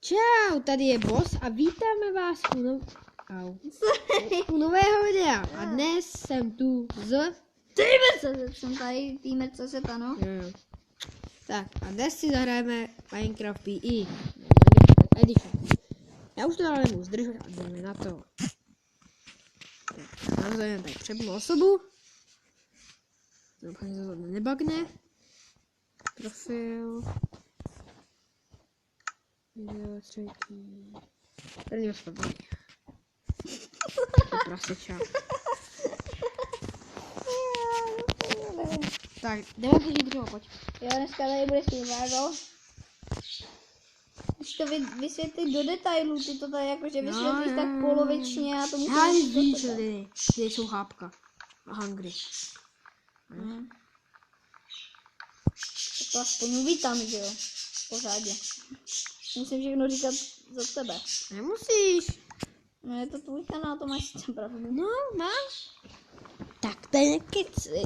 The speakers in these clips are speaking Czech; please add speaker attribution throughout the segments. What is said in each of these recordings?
Speaker 1: Čau, tady je Boss a vítáme vás u nového videa. A dnes jsem tu z
Speaker 2: Týmer.cz, jsem tady, Týmer.cz, ano.
Speaker 1: Jo. Tak a dnes si zahrajeme Minecraft PE Edition. Já už to ale nemůžu zdržet a jdeme na to. Tak, navzájem tady přepnu osobu. Doufám, že to nebagne. Profil. Video třetí. První osoba. To prasečák. Tak, jdeme použít druhou, pojď.
Speaker 2: Jo, dneska tady bude survival. Když to vysvětlit do detailů, ty to tady jakože vysvětlíš tak polovičně a to musíš...
Speaker 1: víš, že jsou hápka. A hungry.
Speaker 2: Tak to aspoň uvítám, že jo? Pořádně. Musím všechno říkat za tebe.
Speaker 1: Nemusíš.
Speaker 2: No je to tvůj kanál, to máš sice pravdu.
Speaker 1: No, máš. Tak to je nekeci.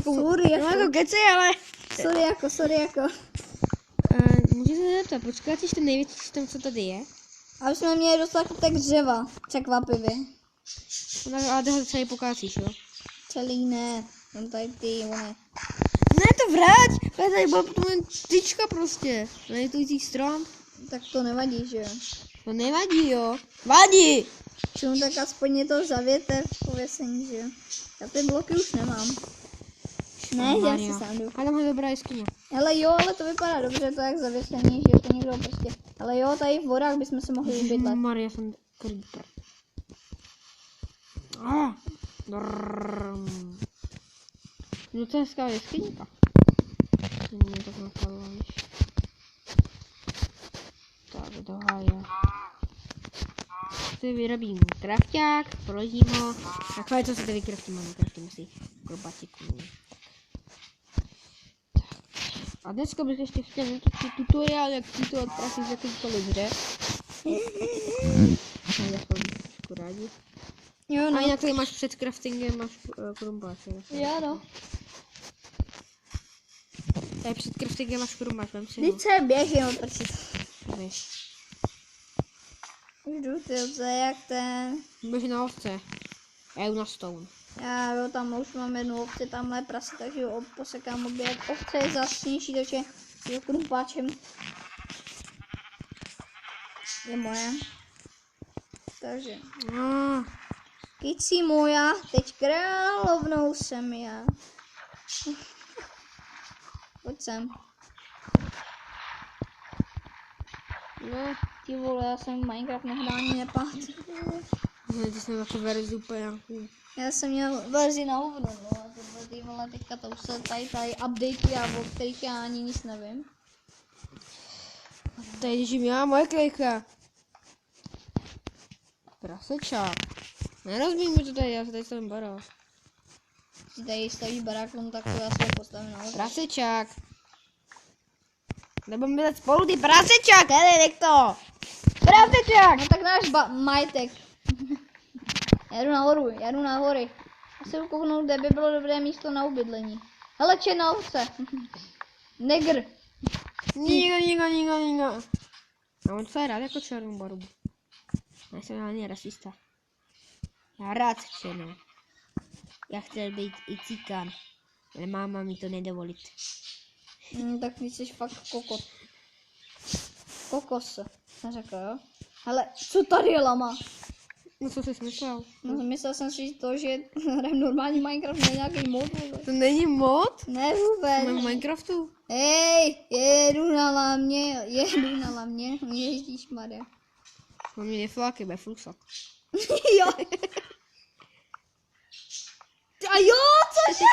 Speaker 2: Sorry,
Speaker 1: jako keci, ale...
Speaker 2: Sorry jako.
Speaker 1: Můžete se zeptat, proč krátíš ten největší tam, co tady je?
Speaker 2: Aby jsme měli dostatek dřeva, překvapivě.
Speaker 1: No, ale toho celý pokácíš, jo?
Speaker 2: Celý ne, jen tady ty, one.
Speaker 1: Ne, to vrať! Tady byla potom jen tyčka prostě. Není tu jít strom.
Speaker 2: Tak to nevadí, že jo?
Speaker 1: To nevadí, jo? Vadí!
Speaker 2: Čemu tak aspoň je to zavěte v pověsení, že jo? Já ty bloky už nemám. Ne, já si sám jdu.
Speaker 1: Ale tam je dobrá jeskyně.
Speaker 2: Ale jo, ale to vypadá dobře, to jak zavěsení, že to někdo prostě. Ale jo, tady v horách bychom se mohli ubydlet.
Speaker 1: Maria, jsem creeper. No to je hezká jeskyňka. Mě tak napadlo, víš. Tak, do háje. Si vyrobím krafťák, položím ho. Takové, co se tady vykraftím, mám vykraftím si klobasiku. A dneska bych ještě chtěl nějaký tutoriál, jak cítovat prachy z jakýkoliv hře. A já jsem rádi.
Speaker 2: Jo, no.
Speaker 1: A jinak tady máš před craftingem, máš krumpáč.
Speaker 2: Jo, no.
Speaker 1: Tady před craftingem máš krumpáč, vem si ho.
Speaker 2: Vždyť se běžím prčit.
Speaker 1: Víš.
Speaker 2: Už jdu, ty, to je jak ten.
Speaker 1: Běž na ovce. Já jdu na stone.
Speaker 2: Já jo, tam už mám jednu ovci, tamhle prase, takže jo, posekám obě. Ovce je zasnější, takže je krumpáčem. Je moje. Takže. Kici moja, teď královnou jsem já. Pojď sem.
Speaker 1: No,
Speaker 2: Ty vole, já jsem Minecraft nehrání nepát.
Speaker 1: ty jsem taky verzi úplně nějakou.
Speaker 2: Já jsem měl verzi na hovno, no a tohle ty vole, teďka to už se tady updatey a o kterých já ani nic nevím.
Speaker 1: Tady když měla moje klejka. Prasečák. Nerozbíj mi to tady, já se tady stavím barák.
Speaker 2: Když tady staví barák, no tak to já se postavím na hovno.
Speaker 1: Prasečák. Nebudeme bydlet spolu, ty prasečák, hele, nech to. Prasečák.
Speaker 2: No tak náš majetek. Já jdu na hory. Já se ukouknout, kde by bylo dobré místo na ubydlení. Hele, černá ovce. Negr.
Speaker 1: Nikdo. Já mám docela rád jako černou barvu. Já jsem hlavně rasista. Já rád černou. Já chci být i cikán, ale máma mi to nedovolit.
Speaker 2: Tak ty jsi fakt kokos. Kokos, jsem řekl, jo? Hele, co tady je lama?
Speaker 1: No co jsi myslel?
Speaker 2: No, myslel jsem si to, že hrajem normální Minecraft, ne nějaký mod.
Speaker 1: To není mod?
Speaker 2: Ne vůbec.
Speaker 1: Máme v Minecraftu.
Speaker 2: Hej, jedu na lamě, ježíšmarja.
Speaker 1: Mám mě nefláky, bude flusat.
Speaker 2: Jo. A jo, cože?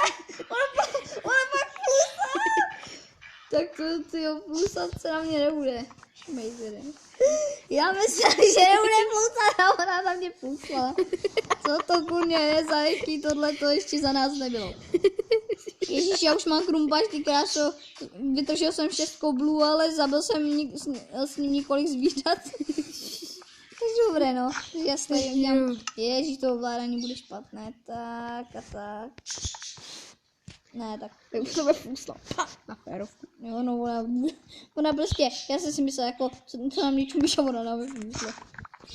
Speaker 2: Ona pak flusat. Tak to tyjo, flusat se na mě nebude. Šmejzere. Já myslím, že nebude flusat a ona na mě flusla. Co to kurně je za jaký tohle to ještě za nás nebylo. Ježíš, já už mám krumpáč, ty kráso. Vytržil jsem 6 koblů, ale zabil jsem s ním několik zvířat. Takže dobré, no. Jasně, Ježíš, to ovládání bude špatné. Tak a tak. Ne, tak.
Speaker 1: Tak už to bude fůsla. Na férovku.
Speaker 2: Jo, no, ona prostě, já jsem si myslela, jako, co na mě čumíš a ona na mě vymyslela.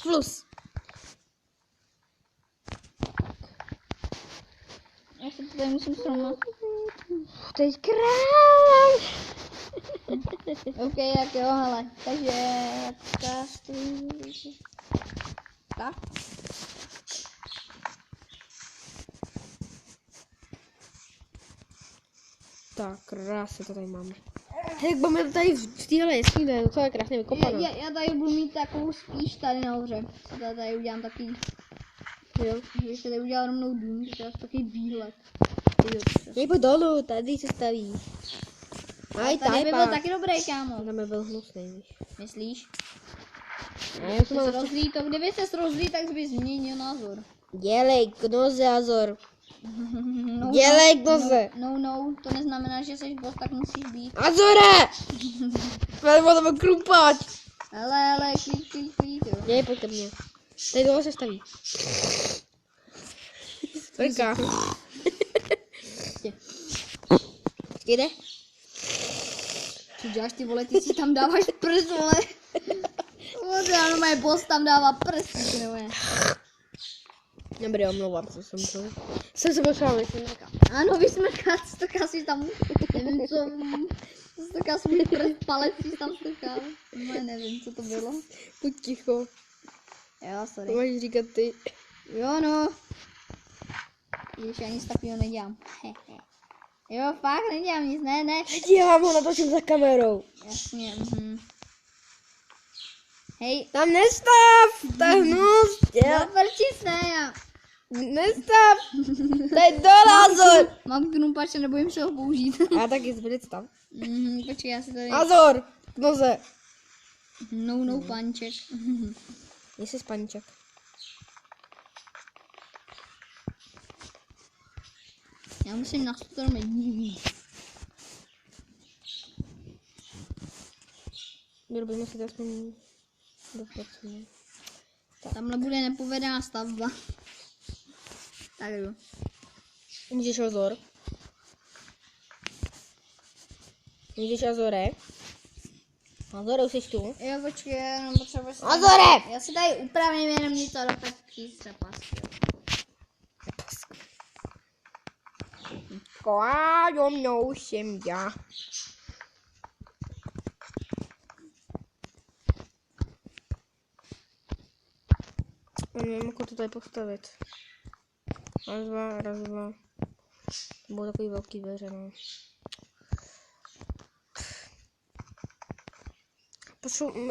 Speaker 1: Flus.
Speaker 2: Já se to tady musím srovnat.
Speaker 1: Teď král.
Speaker 2: OK, tak jo, hele. Takže, tak.
Speaker 1: Tak, krásně to tady máme. Jak máme to tady v téhle jeskyni, to je docela krásně vykopané.
Speaker 2: Já tady budu mít takovou spíš tady nahoře. Tady udělám takový,
Speaker 1: Jo.
Speaker 2: když se tady udělal rovnou dům, to je takový výhled.
Speaker 1: Nejpojď dolů, tady se staví. Aj,
Speaker 2: Tady by byl taky dobrý, kámo.
Speaker 1: Tam by byl hnusný, víš.
Speaker 2: Myslíš?
Speaker 1: Já to mám
Speaker 2: Rozlí to, kdyby se rozlí, tak bys změnil názor.
Speaker 1: dělej knoze, Azor. Dělej knoze.
Speaker 2: No, to neznamená, že jsi boss, tak musíš být.
Speaker 1: Azore! Velmi to krumpáč.
Speaker 2: Ale, klid, jo.
Speaker 1: Dělej, pojď ke mně. Tady dole se staví. Trká. Jde?
Speaker 2: Co děláš ty vole, ty si tam dáváš prst, vole. Ano, moje boss tam dává prst, ty nevole.
Speaker 1: Dobrý, omlouvám se, jsem se potřeba vysmrkat.
Speaker 2: Ano, vysmrkat, strká si tam, nevím co, strká svůj prst, palec si tam strká. No, nevím, co to bylo.
Speaker 1: Buď ticho,
Speaker 2: Jo,
Speaker 1: to
Speaker 2: sorry.
Speaker 1: máš říkat ty.
Speaker 2: Jo, no. Když já nic takového nedělám. Jo, fakt nedělám nic, ne.
Speaker 1: Dělám ho, natočím za kamerou.
Speaker 2: Jasně, Hej,
Speaker 1: Tam nestav, to je hnus,
Speaker 2: zavrči se, já.
Speaker 1: nestav, to je dole, Azor.
Speaker 2: Mám krumpače, nebojím se ho použít.
Speaker 1: A taky zbyt stav.
Speaker 2: Počkej, já si tady...
Speaker 1: Azor, knoze.
Speaker 2: No, panček.
Speaker 1: Jsi spaníček.
Speaker 2: Já musím na stromy.
Speaker 1: Vyrobíme si to aspoň do prací.
Speaker 2: Tamhle bude nepovedená stavba. Tak jo.
Speaker 1: Můžeš, Azor. Můžeš, Azore. Azore, už jsi tu.
Speaker 2: Jo, počkej, jenom potřebuji si...
Speaker 1: Azore!
Speaker 2: Já si tady upravím jenom něco do pepky třepasky.
Speaker 1: Kláďo mnou jsem já. Nevím, jako to tady postavit. Raz, dva. To budou takový velký dveře, no.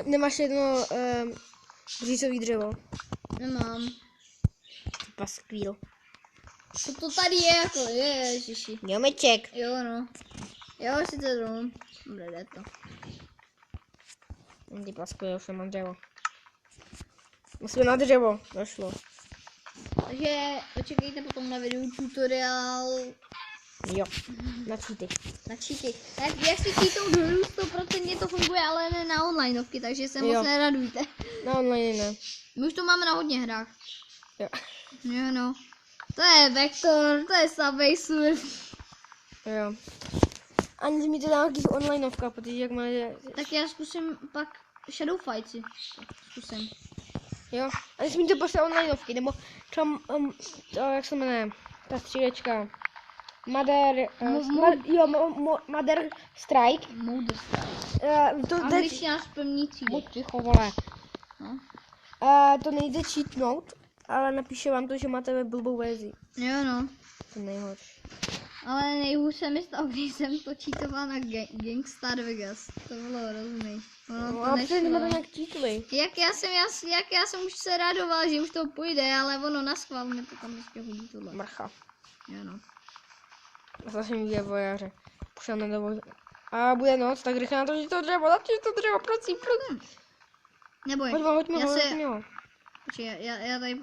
Speaker 1: Nemáš jedno břízový dřevo?
Speaker 2: Nemám.
Speaker 1: Paskvíl.
Speaker 2: Co to tady je jako, ježiši.
Speaker 1: Jomeček.
Speaker 2: Jo, no. Jo, si to jdu. Dobré, jde to.
Speaker 1: Ty paskvíl, už nemám dřevo. Musíme na dřevo, došlo.
Speaker 2: Takže počkejte potom na videu tutoriál
Speaker 1: Jo, na cheaty.
Speaker 2: na cheaty. Jak si cheatou hru, 100% to funguje, ale ne na onlineovky, takže se moc neradujte.
Speaker 1: Na online ne.
Speaker 2: My už to máme na hodně hrách.
Speaker 1: Jo.
Speaker 2: Jo, no. To je Vektor, to je Subway Surf.
Speaker 1: Jo. Ani mi to dá nějakých onlineovka, protože jak má...
Speaker 2: Tak já zkusím pak Shadow Fight si. Zkusím.
Speaker 1: Jo, ani mi to poslat onlineovky, nebo třeba, to, jak se jmenuje, ta střílečka. Mother, Mother Strike.
Speaker 2: Mother Strike.
Speaker 1: To
Speaker 2: Angličtina z první třídy.
Speaker 1: buď ticho, vole.
Speaker 2: No.
Speaker 1: To nejde cheatnout, ale napíše vám to, že máte blbou verzi.
Speaker 2: Jo, no.
Speaker 1: To je nejhorší.
Speaker 2: Ale nejhůř se mi stalo, když jsem to cheatovala na Gangstar Vegas. To bylo hrozný.
Speaker 1: No, a přesně jsme to nějak cheatli.
Speaker 2: Jak já jsem už se radovala, že už to půjde, ale ono na schvál mi to tam prostě hodí tohle.
Speaker 1: Mrcha.
Speaker 2: Jo, no.
Speaker 1: A zase mi vojáře. Pošleme do vojáře. A bude noc, tak rychle natočit to dřevo, prosím.
Speaker 2: Neboj.
Speaker 1: Hoďme ho.
Speaker 2: Počkej, já tady...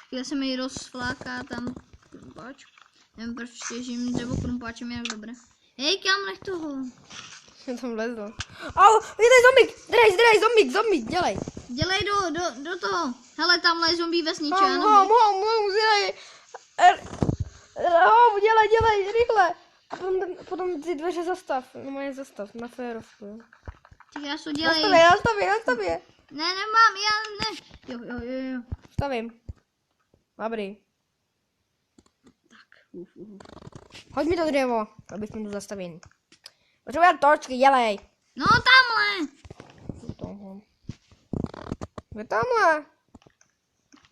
Speaker 2: Chvíle se mi rozfláká tam krumpáč. Nevím, proč těžím dřevo krumpáčem, jak dobré. Hej, kam nech toho?
Speaker 1: Já tam vlezl. Au, je tady zombík, drej, zombík, dělej.
Speaker 2: Dělej do toho. Hele, tamhle je zombie vesnička,
Speaker 1: Dělej. No, dělej, rychle. A potom ty dveře zastav, no moje zastav, na férovku, jo.
Speaker 2: Ty krásu, dělej.
Speaker 1: Nastav je.
Speaker 2: Ne, nemám, já ne. Jo.
Speaker 1: Stavím. Dobrý. Hoď mi to dřevo, abych mi to zastavil. Potřebuji točky, dělej.
Speaker 2: No tamhle.
Speaker 1: Tohle. Je tamhle.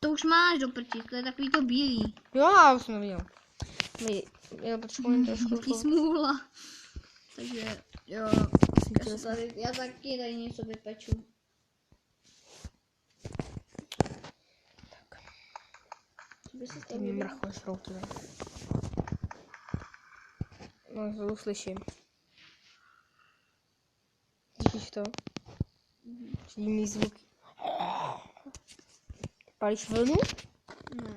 Speaker 2: To už máš do prčí, to je takový to bílý.
Speaker 1: Jo, já už jsem viděl. Já potřebuji trošku.
Speaker 2: Jaký smůla. Takže jo, já taky tady něco vypeču.
Speaker 1: Ty mi mrchol šroutivé. No, to uslyším. Slyšíš to? Divný zvuky. Palíš vlnu?
Speaker 2: Ne.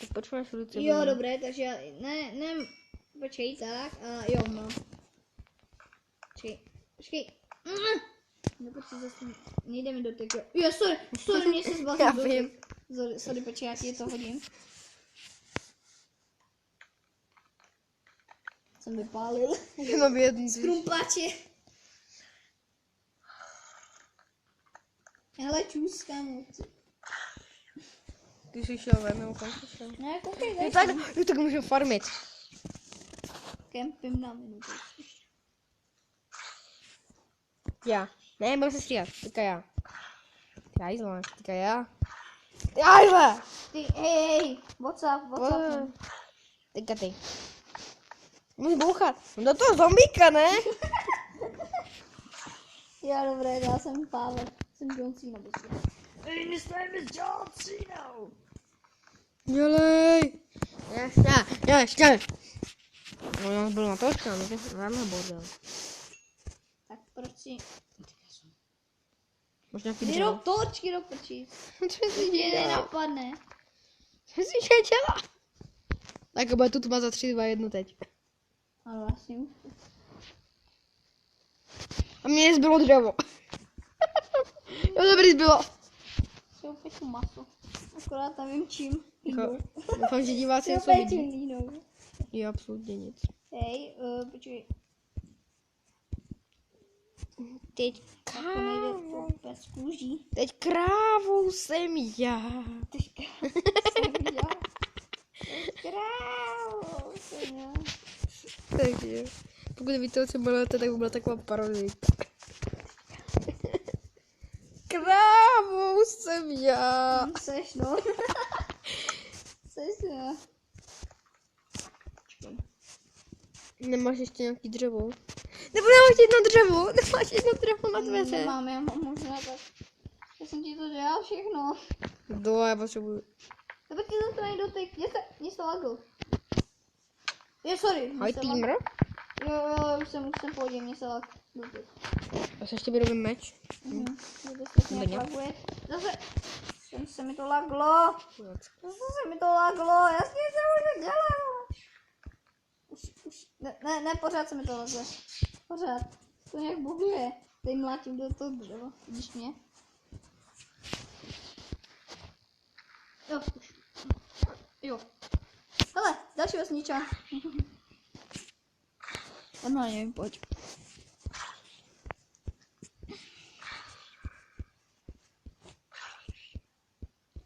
Speaker 1: Tak počkáš ruce.
Speaker 2: Jo, dobré, takže já, ne, počkej, tak, jo, mám. Počkej. No, počkej, zase nejde mi dotek, jo. Jo, sorry, mě se
Speaker 1: Já
Speaker 2: zbavil
Speaker 1: vím.
Speaker 2: dotek. Sorry, počkej, já ti to hodím. Jsem vypálil.
Speaker 1: Jenom jedný zvíř.
Speaker 2: Krumpáče. Hele, čus, kámo.
Speaker 1: Ty jsi šel ven, nebo kam jsi šel?
Speaker 2: Ne, koukej,
Speaker 1: Jo,
Speaker 2: dej.
Speaker 1: tak můžeme farmit.
Speaker 2: Kempím na minutu.
Speaker 1: Já. Ne, budeme se stříhat. Teďka já. Ty hajzle. Teďka já. Ty hajzle!
Speaker 2: Ty, hej, what's up?
Speaker 1: Teďka ty. Můžu bouchat. No do toho zombíka, ne?
Speaker 2: Já dobré, já jsem Pavel. Jsem John Cena, prostě.
Speaker 1: His name is John Cena. Dělej. Ještě. No, já byl na točka, no to žádná bordel.
Speaker 2: Tak proč si...
Speaker 1: Možná nějaký
Speaker 2: Vyrob točky do prčí.
Speaker 1: Co jsi
Speaker 2: Mě
Speaker 1: dělal?
Speaker 2: nenapadne.
Speaker 1: Co jsi dělal? Tak bude tu tma za 3, 2, 1 teď.
Speaker 2: Ale vlastně už.
Speaker 1: A mně zbylo dřevo. Jo, dobrý zbylo.
Speaker 2: Si opět maso. Akorát nevím čím.
Speaker 1: Doufám, že diváci něco
Speaker 2: opět
Speaker 1: vidí.
Speaker 2: línou.
Speaker 1: Jo, absolutně nic.
Speaker 2: Hej, počkej.
Speaker 1: Teď
Speaker 2: To nejde to bez kůží.
Speaker 1: Teď krávou jsem já.
Speaker 2: Teďka jsem já. Krávou jsem já.
Speaker 1: Takže, pokud víte, o čem mluvíte, tak by byla taková parodie. Krávou jsem já.
Speaker 2: Seš, no. Seš, no. Počkej.
Speaker 1: Nemáš ještě nějaký dřevo? Nebo nemáš jedno dřevo? Nemáš jedno dřevo na dveře?
Speaker 2: Nemám, já mám možná tak. Já jsem ti to dělal všechno.
Speaker 1: Do, já potřebuju.
Speaker 2: Tebe ti to tady dotek. Mě se lagl. Jo, sorry.
Speaker 1: Hoj, týmr.
Speaker 2: Jo, už jsem pohodě, mě se lagl.
Speaker 1: Já se ještě vyrobím meč.
Speaker 2: To nějak laguje. Zase se mi to laglo. Jasně jsem už dělal. Už. Ne, pořád se mi to laguje. Pořád. To nějak buguje. Teď mlátím do toho dřeva. Vidíš mě? Jo, už. Jo. Hele, další vesniča. Normálně nevím, pojď.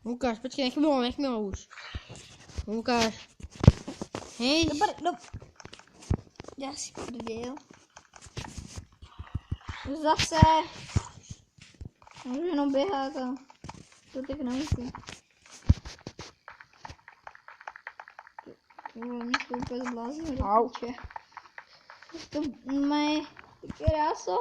Speaker 1: Lukáš, počkej, nech mi ho už. Lukáš. Hej.
Speaker 2: Já si prdil. Zase. Můžu jenom běhat a to teď nemusím. Mě to úplně zbláznilo do
Speaker 1: Au.
Speaker 2: píče. To mají ty kráso.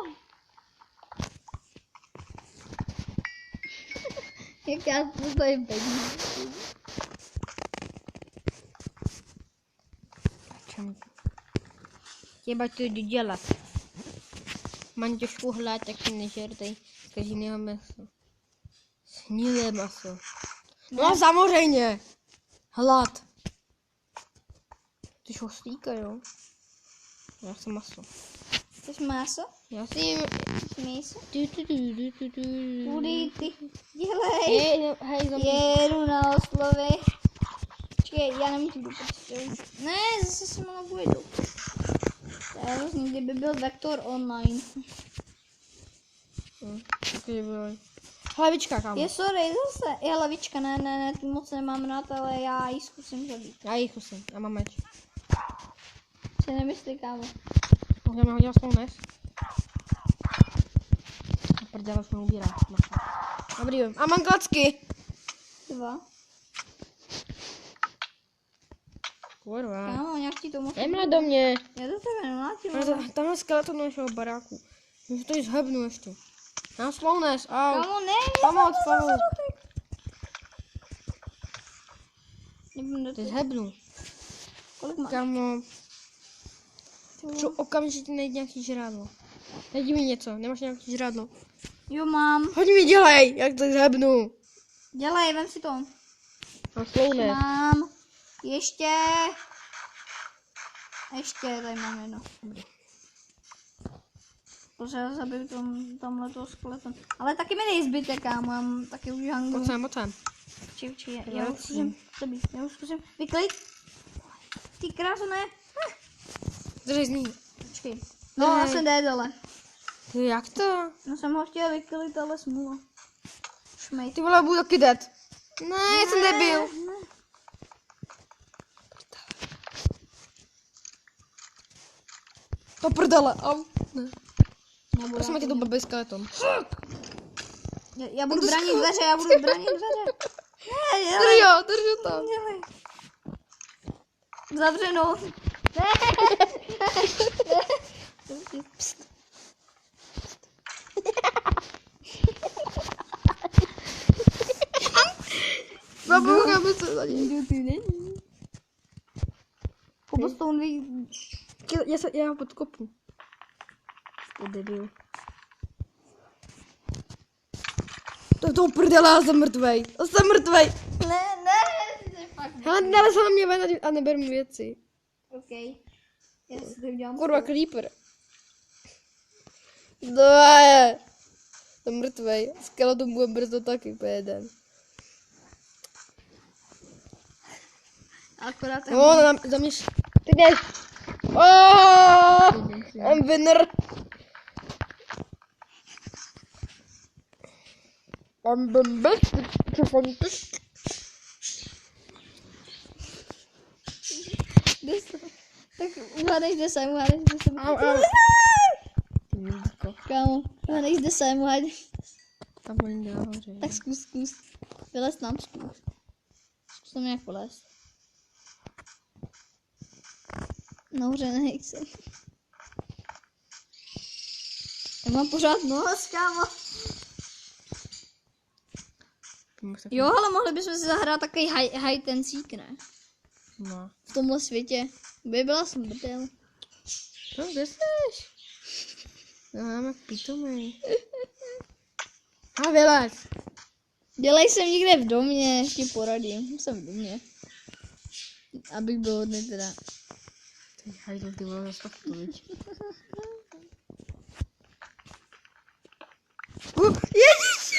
Speaker 2: Jak já to tady bedím.
Speaker 1: Těba to jdu dělat. Mám těžkou hlad, tak si nežertej z každého maso. Snílé maso. No samozřejmě. Hlad. Ty šostlíka, jo? Já jsem maso.
Speaker 2: Chceš maso?
Speaker 1: Já si jim...
Speaker 2: Míso?
Speaker 1: Kudy,
Speaker 2: Kudy ty? Dělej.
Speaker 1: Hej, zombie.
Speaker 2: Jedu na oslovy. Počkej, já nemůžu prostě. Ne, zase se mnou půjdu. To je hrozný, kdyby byl vektor online.
Speaker 1: Takže bylo. Hlavička, kámo.
Speaker 2: Je sorry, zase. Je hlavička, ne, tu moc nemám rád, ale já ji zkusím zabít.
Speaker 1: Já ji kusím, já mám meč.
Speaker 2: Si nemyslí, kámo.
Speaker 1: Můžeme hodit spolu nes. A prdele jsme ubírá. Dobrý, a mám klacky.
Speaker 2: 2.
Speaker 1: Kurva.
Speaker 2: Kámo, nějak ti to moc.
Speaker 1: Jdeme do mě.
Speaker 2: Já do tebe nemlátím.
Speaker 1: Tam je skeleton našeho baráku. Můžu to i zhebnu ještě. Mám spolu nes, au.
Speaker 2: Kámo, ne,
Speaker 1: Pomoc.
Speaker 2: Nebudu do
Speaker 1: Ty
Speaker 2: tebe.
Speaker 1: zhebnu.
Speaker 2: Kolik máš?
Speaker 1: Kámo. Potřebuji okamžitě najít nějaký žrádlo. Najdi mi něco, nemáš nějaký žrádlo.
Speaker 2: Jo, mám.
Speaker 1: Hodně mi dělej, jak to zhebnu.
Speaker 2: Dělej, vem si to.
Speaker 1: Mám spolu nes.
Speaker 2: Mám. Ještě, tady mám jedno. Protože já zabiju tamhle toho skeleton. Ale taky mi nejzbyte, kámo, já mám taky už hangru.
Speaker 1: Moc sem.
Speaker 2: Já už zkusím zabít, já už zkusím vyklid. Ty krásu, ne.
Speaker 1: Držej z ní.
Speaker 2: Počkej. No, já jsem jde dole.
Speaker 1: Jak to?
Speaker 2: No jsem ho chtěla vyklid, ale smůla. Šmejt.
Speaker 1: Ty vole, budu taky dead. Ne, jsem debil.
Speaker 2: Ne.
Speaker 1: To prdele, au. Ne.
Speaker 2: Nebudu
Speaker 1: Prosím tě, to blbý skeleton.
Speaker 2: Já budu bránit dveře, já budu bránit dveře. Ne, dělej.
Speaker 1: Drž to.
Speaker 2: Dělej. Zavřenou. Ne. Pst.
Speaker 1: Zaboucháme se za ní.
Speaker 2: Kdo ty není? Cobblestone ví.
Speaker 1: Já ho podkopu. Ty debil. To je toho prdele, já jsem mrtvej. Já jsem mrtvej.
Speaker 2: Ne, jsi fakt ne.
Speaker 1: Hele, nalez se na mě ven a neber mi věci.
Speaker 2: OK. Já si to udělám.
Speaker 1: Kurva, creeper. Dvoje. Jsem mrtvej. Skeleton bude brzo taky pojedem.
Speaker 2: Akorát
Speaker 1: Za mě... Ty jdeš. I'm winner. I'm the best.
Speaker 2: Tak uhádej, kde jsem.
Speaker 1: Au.
Speaker 2: Kámo, uhádej, kde jsem, uhádej.
Speaker 1: Tam není nahoře.
Speaker 2: Tak zkus. Vylez tam, zkus. Zkus tam nějak polézt. Nahoře nejsem. Já mám pořád nos, kámo. Jo, ale mohli bychom si zahrát takový hide and seek, ne?
Speaker 1: No.
Speaker 2: V tomhle světě. By byla smrtel.
Speaker 1: No, kde jsi? No, mám jak pitomej. A vylez.
Speaker 2: Dělej jsem někde v domě, ti poradím. Jsem v domě. Abych byl hodný teda.
Speaker 1: Ty hajdu, ty vole, zase to viď. Ježiši!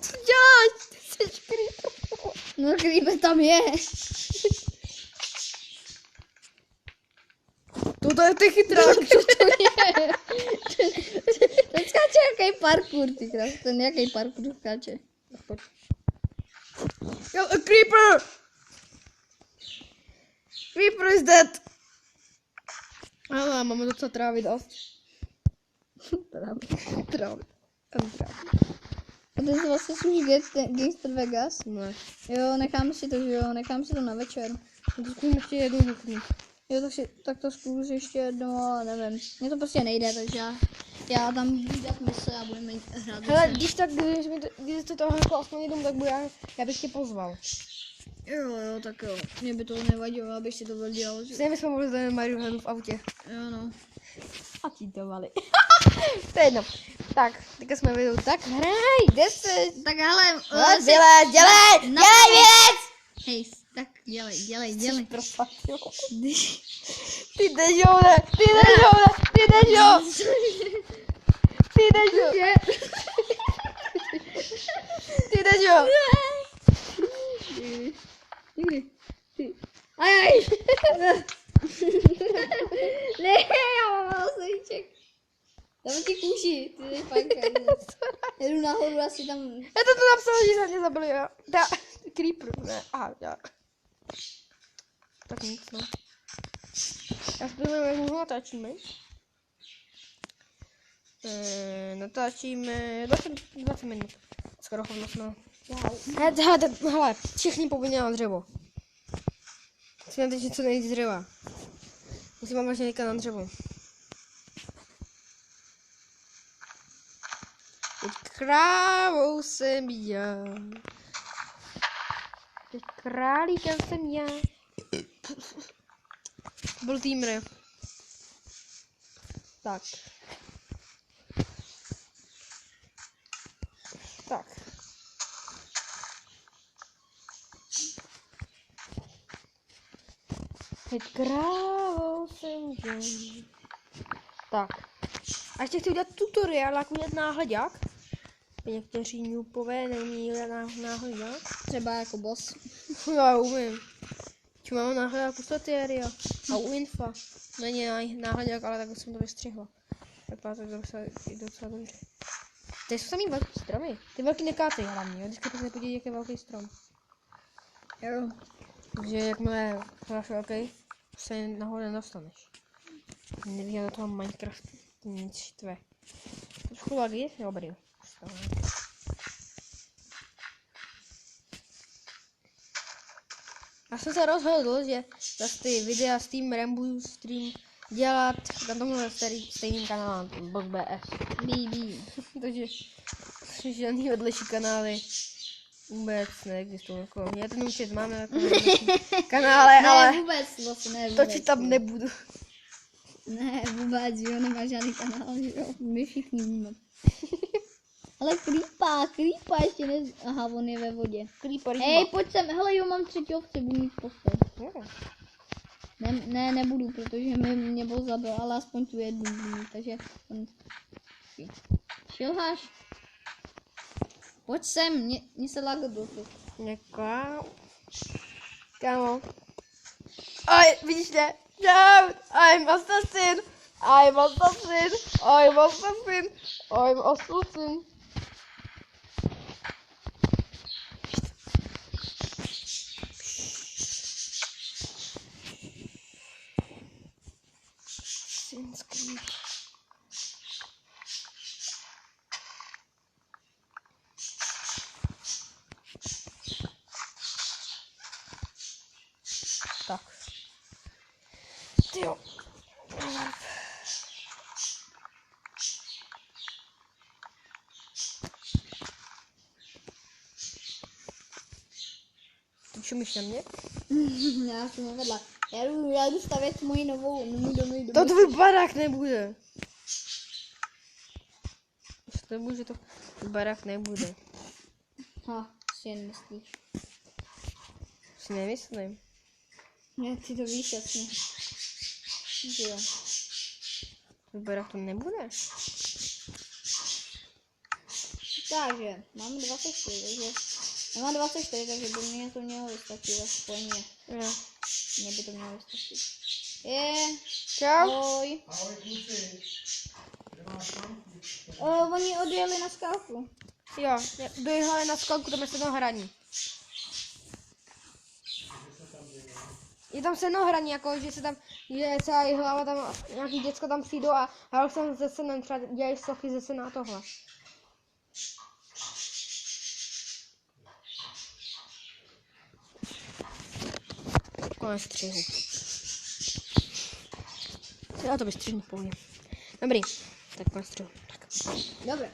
Speaker 1: Co děláš? Ty jsi creeper.
Speaker 2: No, creeper tam je.
Speaker 1: To je ty chytrák.
Speaker 2: Ten skáče jaký parkour, ty krás. Ten jaký parkour skáče.
Speaker 1: Yo, a creeper! Creeper is dead. Ale máme docela trávy dost. Trávy.
Speaker 2: A ty jsi vlastně už Gangster Vegas?
Speaker 1: Ne.
Speaker 2: Jo, nechám si to na večer.
Speaker 1: To zkusím ještě jednou vypnout.
Speaker 2: Jo, tak to zkus ještě jednou, ale nevím. Mně to prostě nejde, takže já tam budu dát mise a budeme hrát.
Speaker 1: Hele, když jste toho jako aspoň jednou, tak budu já bych tě pozval.
Speaker 2: Jo, tak jo. Mně by to nevadilo, abych si to dělal. Že...
Speaker 1: Stejně bychom mohli zajet Mario Henu v autě.
Speaker 2: Jo, no.
Speaker 1: A cheatovali. To je jedno. Tak, teďka jsme viděli. Tak hraj, kde jsi?
Speaker 2: Tak hele,
Speaker 1: Dělej věc!
Speaker 2: Hej, tak dělej.
Speaker 1: Propatil. Ty dežoune. Ty dežo.
Speaker 2: Nikdy. píči, ty jsi fajka. Jedu nahoru, asi tam...
Speaker 1: Já to tu napsal, že se mě zabili, jo. Creeper, ne, aha, já. Tak nic, no. Já spojíme, jak dlouho natáčíme. Natáčíme 20 minut. Skoro hovno jsme. Hele, všichni povinně na dřevo. Musíme teď něco nejít z dřeva. Musím vám vážně na dřevo. Teď krávou jsem já. Teď králíkem jsem já. Byl týmr. Tak. Tak. Teď krávou jsem já. Tak. A ještě chci udělat tutoriál, jak udělat náhledák. Někteří noobové neumí udělat náhledák.
Speaker 2: Třeba jako boss.
Speaker 1: Já umím. Či mám náhledák u Satyria a u Infa. Není náhledák, ale tak jsem to vystřihla. Tak to je docela dobře. Tady jsou samý velký stromy. Ty velký nekácej hlavně, jo? Vždycky se podívej, jak je velký strom.
Speaker 2: Jo.
Speaker 1: Takže jakmile máš velký, se nahoru nedostaneš. Nevíš do toho Minecraftu. Nic štve. Trošku lagy? Dobrý. Já jsem se rozhodl, že zase ty videa s tím Rambu stream dělat na tomhle stejným kanálu, BoxBS.
Speaker 2: BB.
Speaker 1: Takže žádný vedlejší kanály vůbec neexistují. Jako, já ten účet mám na kanále,
Speaker 2: Ne,
Speaker 1: ale
Speaker 2: vůbec, vlastně ne, vůbec.
Speaker 1: točit tam nebudu.
Speaker 2: Ne, vůbec, jo, nemá žádný kanál, že jo, my všichni víme. Ale Creepa ještě ne... Aha, on je ve vodě.
Speaker 1: Creeper
Speaker 2: Hej, pojď sem, hele jo, mám 3 ovce, budu mít postel. Ne, nebudu, protože mě byl zabil, ale aspoň tu jednu budu mít, takže... Šilháš? Pojď sem, mě se lagl doty.
Speaker 1: Něká. Kámo. Oj, vidíš ne? Shout! I'm assassin! I'm assassin! I'm assassin! I'm assassin! Synský. Tak. Tyjo. Ty čumíš na mě?
Speaker 2: Já jsem nevedla. Já jdu stavět moji novou domy.
Speaker 1: To tvůj barák nebude. Slibuji, že to barák nebude.
Speaker 2: Si jen myslíš.
Speaker 1: Si nemyslím.
Speaker 2: Ne, ty to víš jasně. Že jo.
Speaker 1: Tvůj barák to nebude.
Speaker 2: Takže, máme 24, takže... Já mám 24, takže by mě to mělo vystačit, aspoň mě.
Speaker 1: Jo.
Speaker 2: Mně by to mělo vystačit.
Speaker 1: Čau.
Speaker 2: Ahoj.
Speaker 3: Ahoj kluci. Kde máš mamku?
Speaker 2: Oni odjeli na skalku.
Speaker 1: Jo, dojehali na skalku, tam je senohraní. Je tam senohraní, jako že se tam, že celá hlava tam, nějaký děcko tam přijdou a hrál jsem ze senem, třeba dělají sochy ze sena a tohle. Konec střihu. Já to vystřihnu v pohodě. Dobrý, tak konec střihu. Tak.
Speaker 2: Dobře.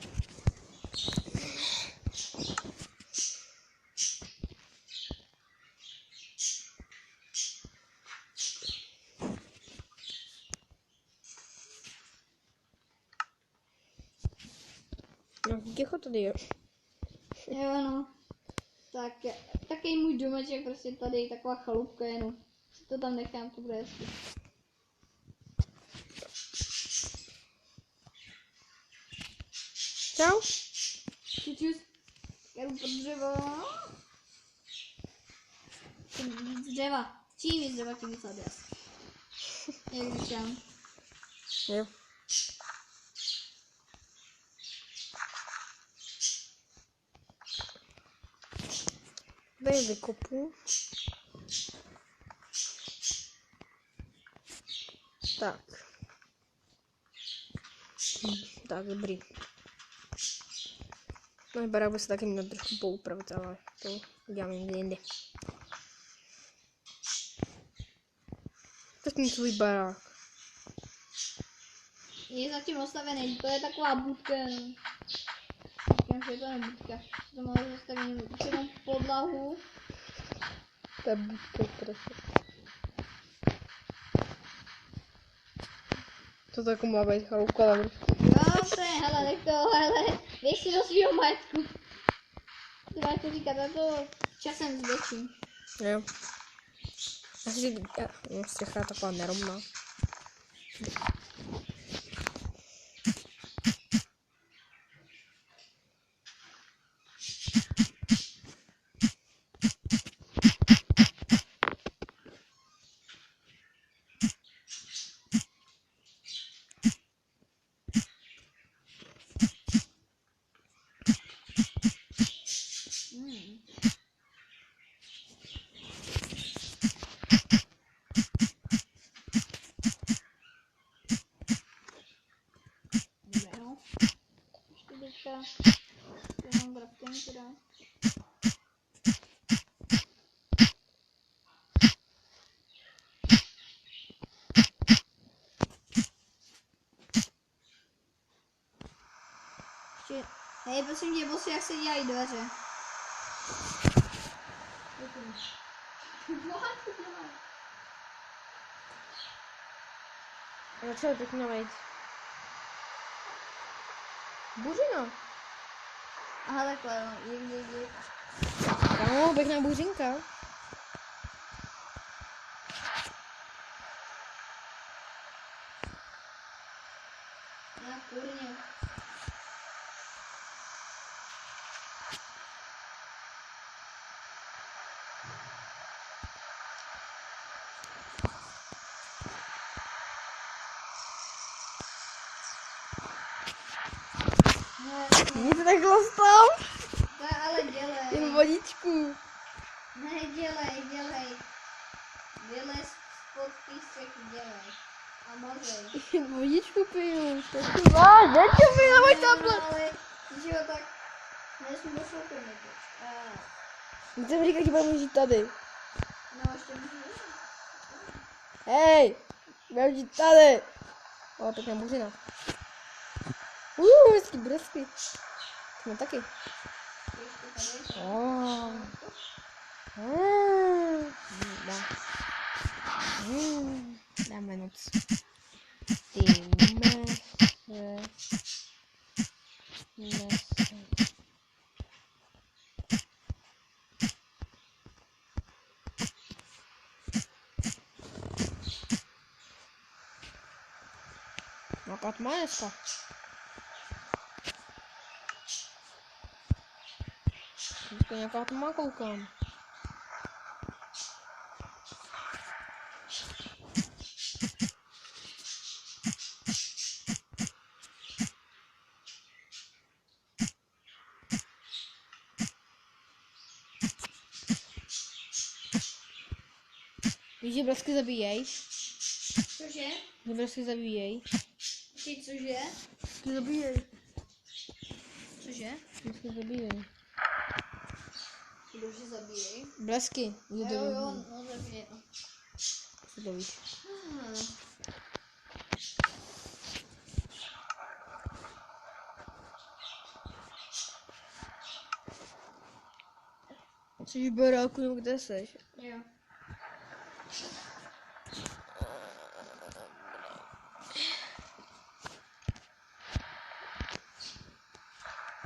Speaker 1: No, ticho tady je.
Speaker 2: Jo no. Tak, taky můj domeček, prostě tady taková chalupka jenom. Si to tam nechám, to bude hezky.
Speaker 1: Čau.
Speaker 2: Čus. Já jdu pod dřevo. Čím víc dřeva. Čím víc dřeva, tím víc adres. Jak říkám.
Speaker 1: Jo. Tady vykopu. Tak. Tak, dobrý. No, barák by se taky měl trošku poupravit, ale to uděláme někdy jindy. To je tvůj barák.
Speaker 2: Je zatím ostavený, to je taková budka. Říkám, že to je budka. To má zastavený, už jenom podlahu.
Speaker 1: To je budka, prostě. To jako má být chaloupka na vršku.
Speaker 2: Jo, to je, hele, tak to, hele, běž si do svýho majetku. To máš to říkat, a to časem zvětším.
Speaker 1: Jo. Asi střecha je taková nerovná.
Speaker 2: Dobré, no. Ještě teďka, jenom crafting teda. Ještě, hej, prosím tě, bossi, jak se dělají dveře.
Speaker 1: A co je teď měla jít? Buřina.
Speaker 2: Aha, takhle, no, dík.
Speaker 1: Kámo, pěkná buřinka.
Speaker 2: Já kurně.
Speaker 1: Nic takhle stav.
Speaker 2: To ale dělej.
Speaker 1: Jen vodičku.
Speaker 2: Ne, dělej. Vylez spod písek, dělej. A mazej.
Speaker 1: Jen vodičku piju. Taky má, děti piju na můj tablet.
Speaker 2: Ale, když jo, tak nesmí do soukromí.
Speaker 1: Jsem říkal, že budeme žít tady.
Speaker 2: No, ještě můžu.
Speaker 1: Hej, budeme žít tady. O, pěkná buřina. Hezký brzky. Jsme taky.
Speaker 2: Ještě tady.
Speaker 1: Dáme noc. Ty mese. Jaká tma dneska? Dneska nějaká tma koukám. Víš, že blesky zabíjej?
Speaker 2: Cože?
Speaker 1: Že blesky zabíjej.
Speaker 2: Ty cože?
Speaker 1: Blesky zabíjej.
Speaker 2: Cože?
Speaker 1: Blesky zabíjej.
Speaker 2: Kdože zabíjej?
Speaker 1: Blesky.
Speaker 2: Jo, no zabíjej.
Speaker 1: Co to víš? Jsi v baráku, nebo kde seš?
Speaker 2: Jo.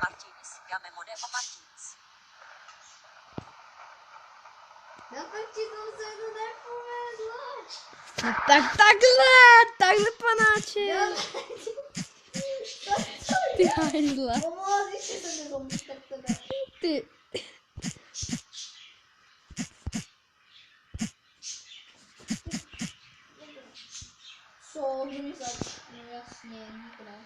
Speaker 4: Martins, Gamemone o Martins.
Speaker 2: No tak ti to se to nepovedlo.
Speaker 1: No tak takhle panáče. Ty hajzla.
Speaker 2: Pomohl, když se nezomíš, tak to jde.
Speaker 1: Ty.
Speaker 2: Co, kdo mi zač? No jasně, dobré.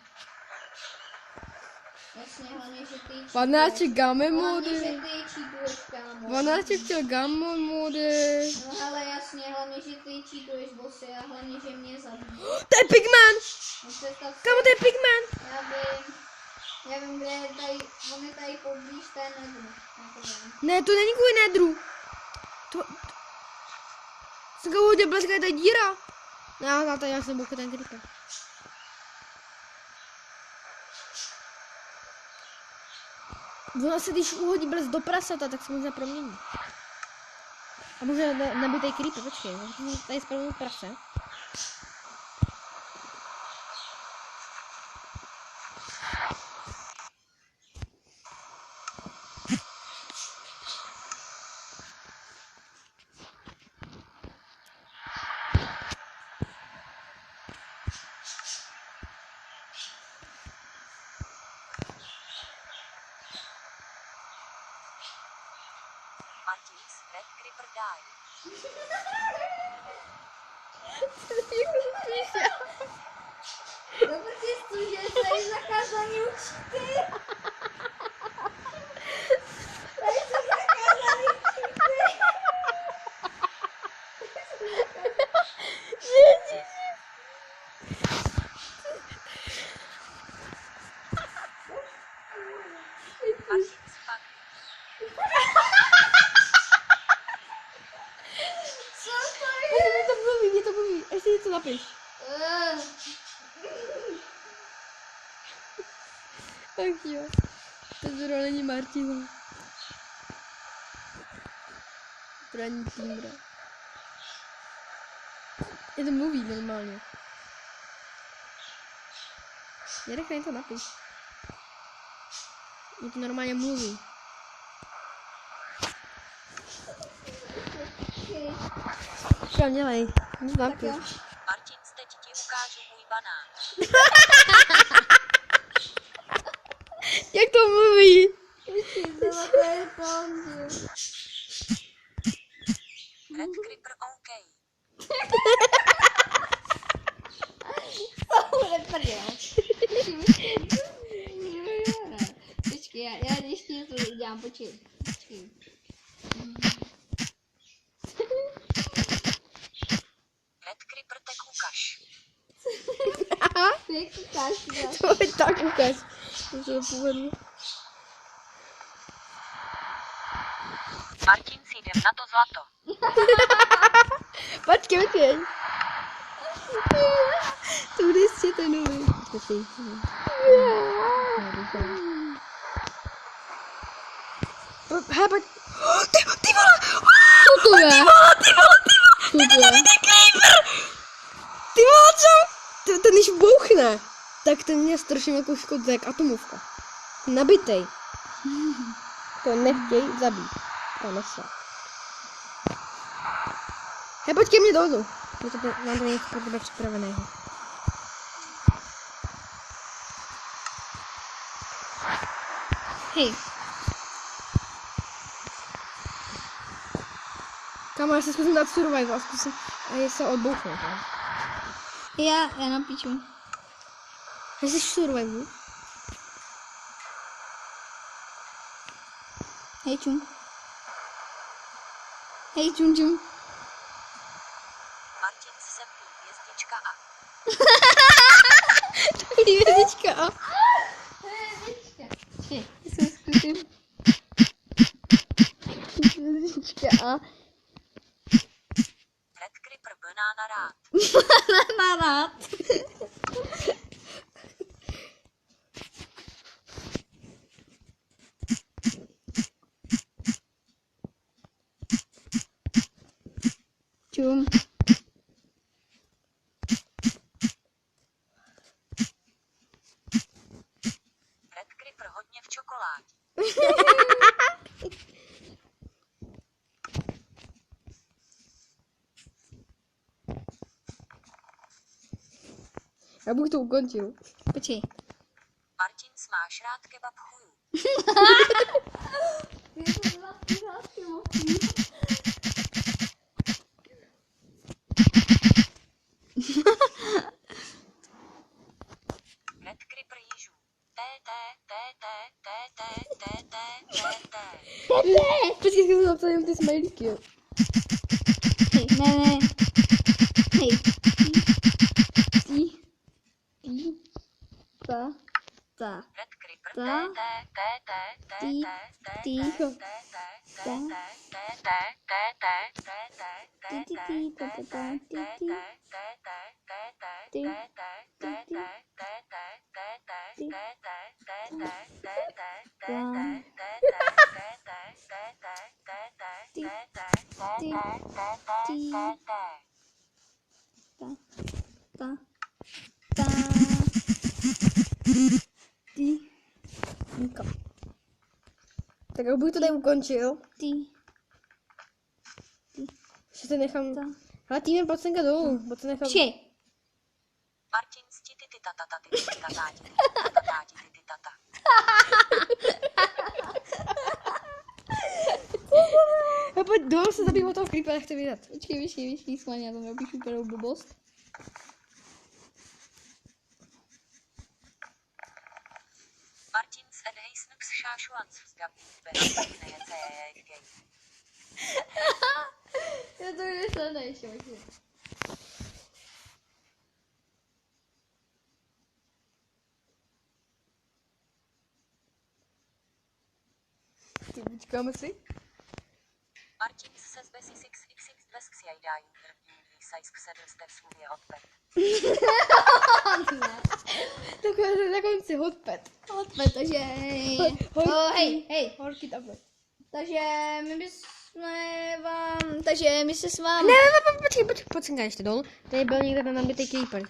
Speaker 2: Jasně, hlavně, že ty
Speaker 1: Panáček gamma
Speaker 2: Hlavně, že
Speaker 1: mody.
Speaker 2: ty cheatuješ, kámo.
Speaker 1: Panáček chtěl gamma mody.
Speaker 2: No hele, jasně, hlavně, že ty cheatuješ, bossy, a hlavně, že mě zabíjí.
Speaker 1: To je Pigman!
Speaker 2: No představ si,
Speaker 1: Kámo, to je Pigman!
Speaker 2: já vím, kde je tady, on je tady poblíž té nedru.
Speaker 1: Ne, to není kvůli nedru. To... Jsem ho hodil, bleská je ta díra. Ne, tady já jsem bouchl ten creeper. Ona se když uhodí blesk do prasata, tak se možná promění. A možná nabitej creeper, počkej, tady spravím prase.
Speaker 4: Martins, Red Creeper die.
Speaker 2: Dobře, že jsi zakázaný učity. Tady jsou zakázaný učity.
Speaker 4: Martins, fuck.
Speaker 2: Co to je?
Speaker 1: Mě to mluví, ještě něco napiš. Ach jo, to zrovna není Martina. Braní Týmra. Je to mluví normálně. Nerychle to napiš. Je to normálně mluví. Co dělej? Nic napiš.
Speaker 4: Martins, teď ti ukážu můj banán.
Speaker 1: Jak to mluví?
Speaker 2: To je to.
Speaker 4: Red Creeper OK.
Speaker 2: Bude prdel. Počkej, já ještě něco udělám, počkej.
Speaker 4: Red Creeper tek ukaž.
Speaker 2: Ty kukáš,
Speaker 1: To je tak ukáž. To se to povedlo.
Speaker 4: Martins, jdem na to zlato.
Speaker 1: Počkej. To bude jistě ten nový. Hele, pojď. Ty vole! Co to je? Co to je? Ty vole, co? Ten když bouchne, tak ten mě strašně jako škodí, jak atomovka. Nabitej. To nechtěj zabít. To nese. Hej, pojď ke mně dolů. Mám to něco pro tebe připraveného. Hej. Kámo, já se zkusím dát survival a zkusím a je se odbouchnout.
Speaker 2: Já napíču.
Speaker 1: Jsi survival?
Speaker 2: Hej čum. Hej čum čum.
Speaker 4: Martins, jsem tu, hvězdička a.
Speaker 1: Hvězdička a.
Speaker 2: Počkej, já se zkusím.
Speaker 1: Hvězdička a.
Speaker 4: Red Creeper banána rád.
Speaker 2: Rád. Čum.
Speaker 4: Red Creeper hodně v čokoládě.
Speaker 1: Já bych to ukončil.
Speaker 2: Počkej.
Speaker 4: Martins, máš rád kebab chuju. Red Creeper jižů. TT.
Speaker 1: Počkej, jsem zapsal jenom ty smajlíky, jo.
Speaker 2: Hej, ne. Hej. Ta.
Speaker 1: Tak abych to tady ukončil. Ještě se nechám... Ale týden pojď senka dolů, pojď se nechám...
Speaker 4: Martin sti ty tata ty tata.
Speaker 1: A pojď dolů se zabývat toho creepa, nechci vydat.
Speaker 2: Počkej, schválně, já tam napíšu úplnou blbost.
Speaker 4: Martin s Edhejsnux šášuans vzgabí bez
Speaker 2: Já to vymyslel ještě, počkej.
Speaker 1: Ty počkáme si.
Speaker 4: Martin se z besi 6xx dvesk si jajdají sajsk sedl jste v svůj odpet.
Speaker 1: Takhle na konci hotpad.
Speaker 2: Takže... Hej.
Speaker 1: Horký tablet.
Speaker 2: Takže my se s vámi...
Speaker 1: Ne, počkej, senka ještě dolů. Tady byl někde ten nabitý creeper.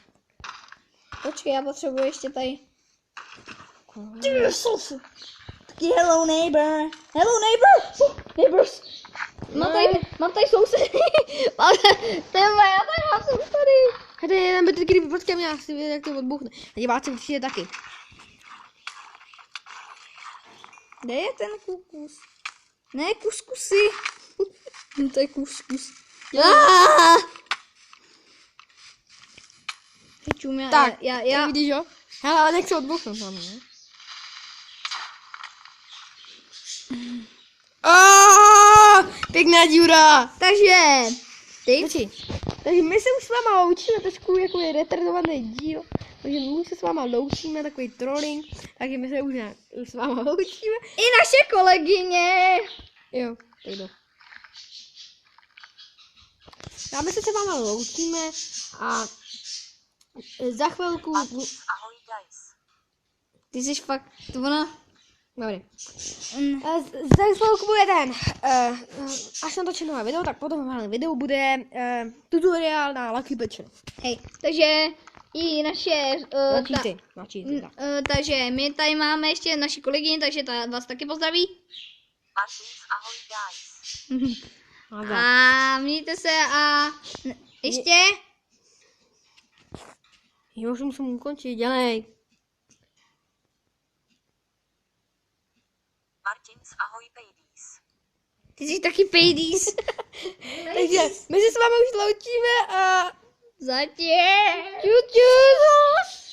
Speaker 2: Počkej, já potřebuji ještě tady... Taky hello neighbor. Neighbors. Mám tady sousedy. Téma, já tady mám sousedy.
Speaker 1: Tady je nabitý creeper, počkej mě, já chci vidět, jak to odbuchne. A diváci určitě taky.
Speaker 2: Kde je ten kukus? Ne, kuskusy. To je kuskus. Čum, já...
Speaker 1: Vidíš jo? Hele, ale nech se odbuchnout hlavně, ne? Pěkná díra!
Speaker 2: Takže...
Speaker 1: Takže my se už s váma loučíme, trošku jako je retardovaný díl. Takže my se s váma loučíme, takový trolling. Takže my se už s váma loučíme.
Speaker 2: I naše kolegyně.
Speaker 1: Jo, tak jdu. A my se s váma loučíme a za chvilku...
Speaker 4: Ahoj guys.
Speaker 2: Ty jsi fakt... To ona...
Speaker 1: Dobrý. Za chvilku bude ten, až natočím nové video, tak potom v videu bude tutoriál na Lucky Pitcher.
Speaker 2: Hej, takže i naše...
Speaker 1: Načíty, tak.
Speaker 2: Takže my tady máme ještě naši kolegyni, takže ta vás taky pozdraví.
Speaker 4: Martin, ahoj guys.
Speaker 2: A mějte se a ještě...
Speaker 1: Jo, už musím ukončit, dělej.
Speaker 4: Martin, ahoj babies.
Speaker 2: Ty jsi taky pejdís.
Speaker 1: Takže my se s vámi už loučíme a...
Speaker 2: Zatím.
Speaker 1: Čus.